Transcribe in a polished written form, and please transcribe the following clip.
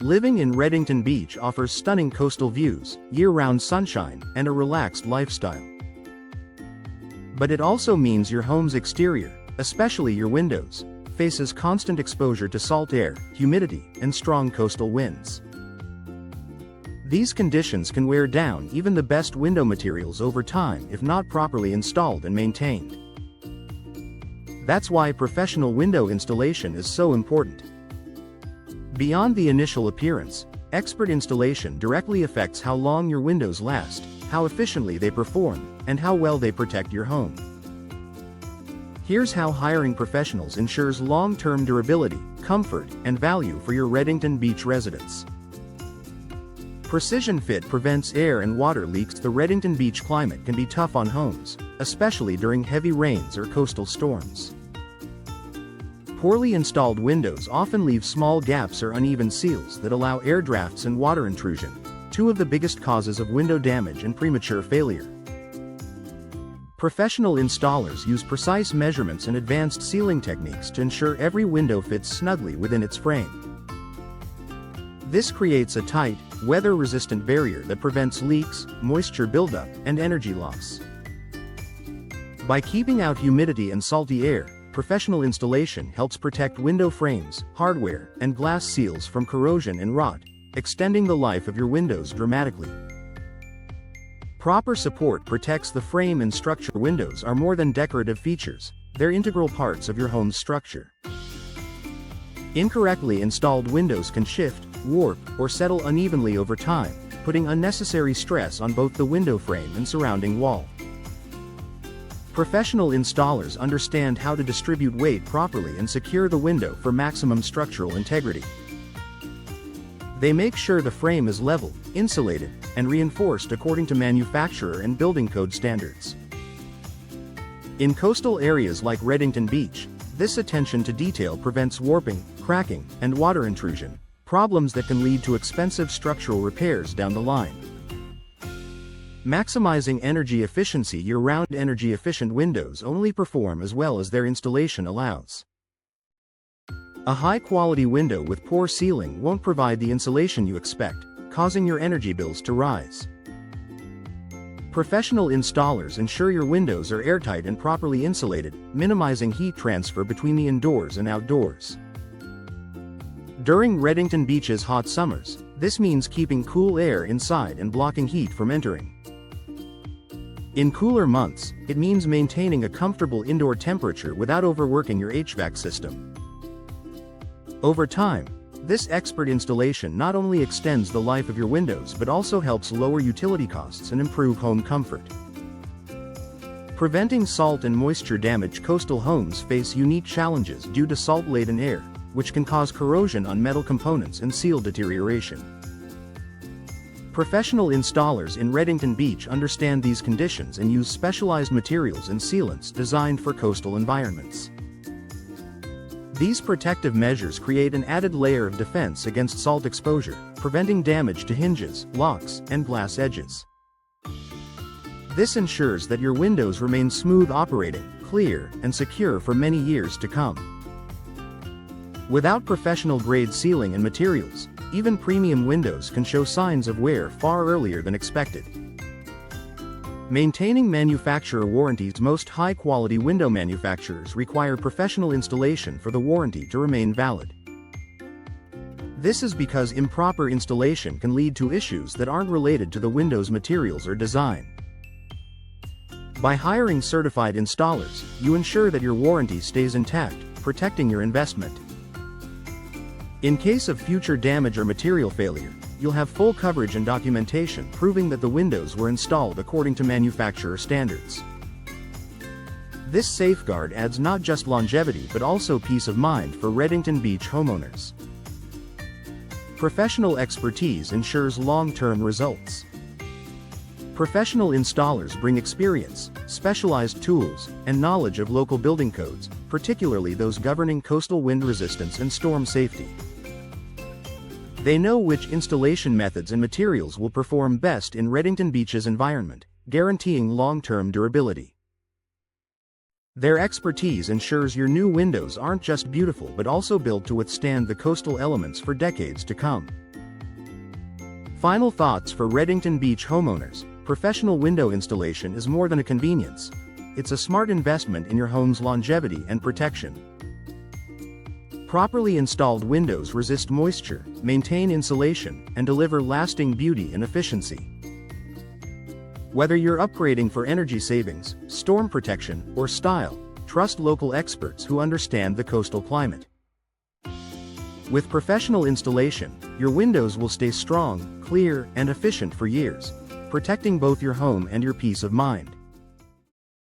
Living in Redington Beach offers stunning coastal views, year-round sunshine, and a relaxed lifestyle. But it also means your home's exterior, especially your windows, faces constant exposure to salt air, humidity, and strong coastal winds. These conditions can wear down even the best window materials over time if not properly installed and maintained. That's why professional window installation is so important. Beyond the initial appearance, expert installation directly affects how long your windows last, how efficiently they perform, and how well they protect your home. Here's how hiring professionals ensures long-term durability, comfort, and value for your Redington Beach residence. Precision Fit prevents air and water leaks. The Redington Beach climate can be tough on homes, especially during heavy rains or coastal storms. Poorly installed windows often leave small gaps or uneven seals that allow air drafts and water intrusion, two of the biggest causes of window damage and premature failure. Professional installers use precise measurements and advanced sealing techniques to ensure every window fits snugly within its frame. This creates a tight, weather-resistant barrier that prevents leaks, moisture buildup, and energy loss. By keeping out humidity and salty air, professional installation helps protect window frames, hardware, and glass seals from corrosion and rot, extending the life of your windows dramatically. Proper support protects the frame and structure. Windows are more than decorative features, they're integral parts of your home's structure. Incorrectly installed windows can shift, warp, or settle unevenly over time, putting unnecessary stress on both the window frame and surrounding wall. Professional installers understand how to distribute weight properly and secure the window for maximum structural integrity. They make sure the frame is level, insulated, and reinforced according to manufacturer and building code standards. In coastal areas like Redington Beach, this attention to detail prevents warping, cracking, and water intrusion, problems that can lead to expensive structural repairs down the line. Maximizing energy efficiency year-round. Energy-efficient windows only perform as well as their installation allows. A high-quality window with poor sealing won't provide the insulation you expect, causing your energy bills to rise. Professional installers ensure your windows are airtight and properly insulated, minimizing heat transfer between the indoors and outdoors. During Redington Beach's hot summers, this means keeping cool air inside and blocking heat from entering. In cooler months, it means maintaining a comfortable indoor temperature without overworking your HVAC system. Over time, this expert installation not only extends the life of your windows but also helps lower utility costs and improve home comfort. Preventing salt and moisture damage. Coastal homes face unique challenges due to salt-laden air, which can cause corrosion on metal components and seal deterioration. Professional installers in Redington Beach understand these conditions and use specialized materials and sealants designed for coastal environments. These protective measures create an added layer of defense against salt exposure, preventing damage to hinges, locks, and glass edges. This ensures that your windows remain smooth operating, clear, and secure for many years to come. Without professional-grade sealing and materials, even premium windows can show signs of wear far earlier than expected. Maintaining manufacturer warranties. Most high-quality window manufacturers require professional installation for the warranty to remain valid. This is because improper installation can lead to issues that aren't related to the window's materials or design. By hiring certified installers, you ensure that your warranty stays intact, protecting your investment. In case of future damage or material failure, you'll have full coverage and documentation proving that the windows were installed according to manufacturer standards. This safeguard adds not just longevity but also peace of mind for Redington Beach homeowners. Professional expertise ensures long-term results. Professional installers bring experience, specialized tools, and knowledge of local building codes, particularly those governing coastal wind resistance and storm safety. They know which installation methods and materials will perform best in Redington Beach's environment, guaranteeing long-term durability. Their expertise ensures your new windows aren't just beautiful but also built to withstand the coastal elements for decades to come. Final thoughts for Redington Beach homeowners: professional window installation is more than a convenience. It's a smart investment in your home's longevity and protection. Properly installed windows resist moisture, maintain insulation, and deliver lasting beauty and efficiency. Whether you're upgrading for energy savings, storm protection, or style, trust local experts who understand the coastal climate. With professional installation, your windows will stay strong, clear, and efficient for years, protecting both your home and your peace of mind.